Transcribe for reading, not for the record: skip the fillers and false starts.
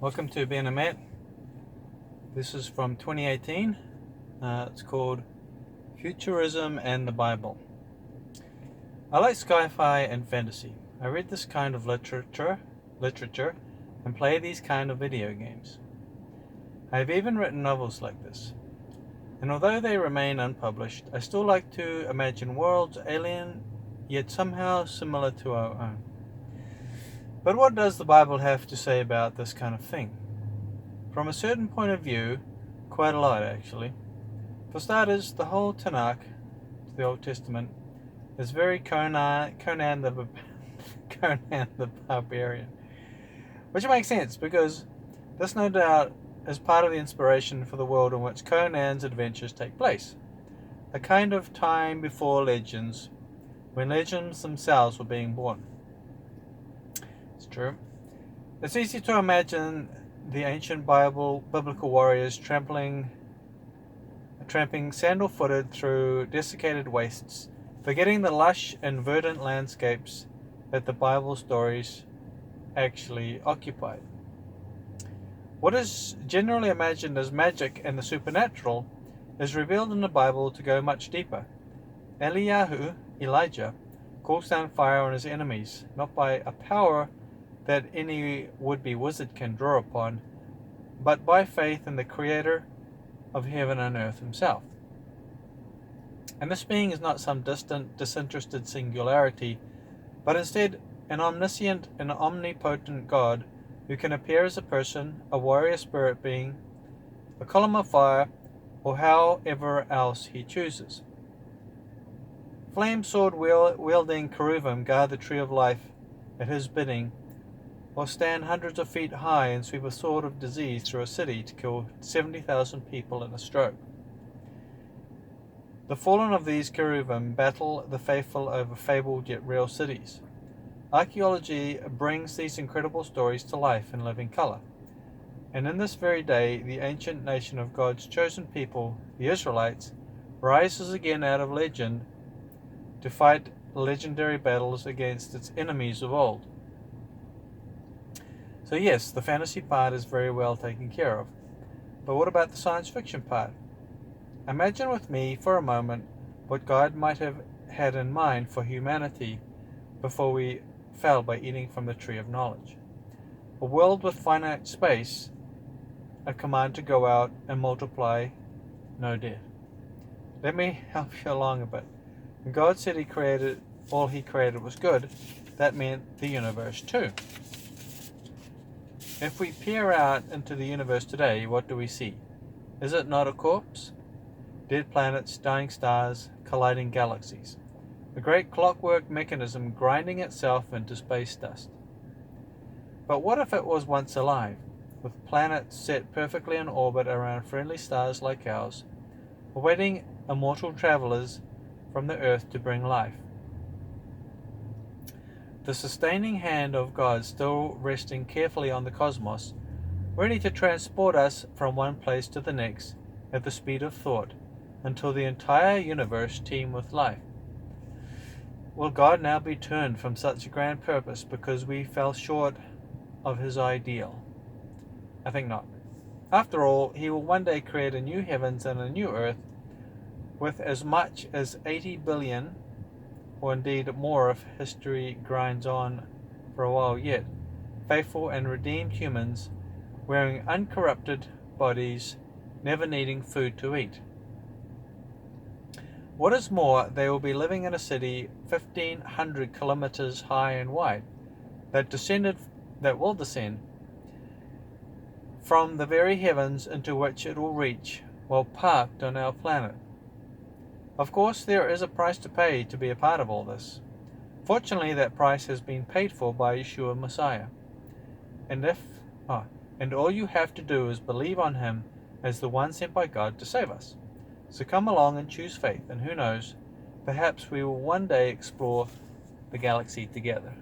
Welcome to Ben and Matt. This is from 2018. It's called Futurism and the Bible. I like sci-fi and fantasy. I read this kind of literature and play these kind of video games. I have even written novels like this. And although they remain unpublished, I still like to imagine worlds alien yet somehow similar to our own. But what does the Bible have to say about this kind of thing? From a certain point of view, quite a lot actually. For starters, the whole Tanakh, the Old Testament, is very Conan the Barbarian. Which makes sense because this no doubt is part of the inspiration for the world in which Conan's adventures take place. A kind of time before legends, when legends themselves were being born. It's true. It's easy to imagine the ancient biblical warriors tramping sandal-footed through desiccated wastes, forgetting the lush and verdant landscapes that the Bible stories actually occupied. What is generally imagined as magic and the supernatural is revealed in the Bible to go much deeper. Elijah, calls down fire on his enemies, not by a power that any would-be wizard can draw upon, but by faith in the Creator of heaven and earth himself. And this being is not some distant, disinterested singularity, but instead an omniscient and omnipotent God who can appear as a person, a warrior spirit being, a column of fire, or however else he chooses. Flame sword wielding cherubim guard the tree of life at his bidding, or stand hundreds of feet high and sweep a sword of disease through a city to kill 70,000 people in a stroke. The fallen of these cherubim battle the faithful over fabled yet real cities. Archaeology brings these incredible stories to life in living color. And in this very day, the ancient nation of God's chosen people, the Israelites, rises again out of legend to fight legendary battles against its enemies of old. So yes, the fantasy part is very well taken care of. But what about the science fiction part? Imagine with me for a moment what God might have had in mind for humanity before we fell by eating from the tree of knowledge. A world with finite space, a command to go out and multiply, no death. Let me help you along a bit. When God said all he created was good, that meant the universe too. If we peer out into the universe today, what do we see? Is it not a corpse? Dead planets, dying stars, colliding galaxies. A great clockwork mechanism grinding itself into space dust. But what if it was once alive, with planets set perfectly in orbit around friendly stars like ours, awaiting immortal travelers from the Earth to bring life? The sustaining hand of God still resting carefully on the cosmos, ready to transport us from one place to the next at the speed of thought, until the entire universe teem with life. Will God now be turned from such a grand purpose because we fell short of his ideal? I think not. After all, he will one day create a new heavens and a new earth with as much as 80 billion, or indeed more if history grinds on for a while yet, faithful and redeemed humans wearing uncorrupted bodies, never needing food to eat. What is more, they will be living in a city 1,500 kilometers high and wide that will descend from the very heavens into which it will reach while parked on our planet. Of course, there is a price to pay to be a part of all this. Fortunately, that price has been paid for by Yeshua Messiah. And all you have to do is believe on him as the one sent by God to save us. So come along and choose faith, and who knows, perhaps we will one day explore the galaxy together.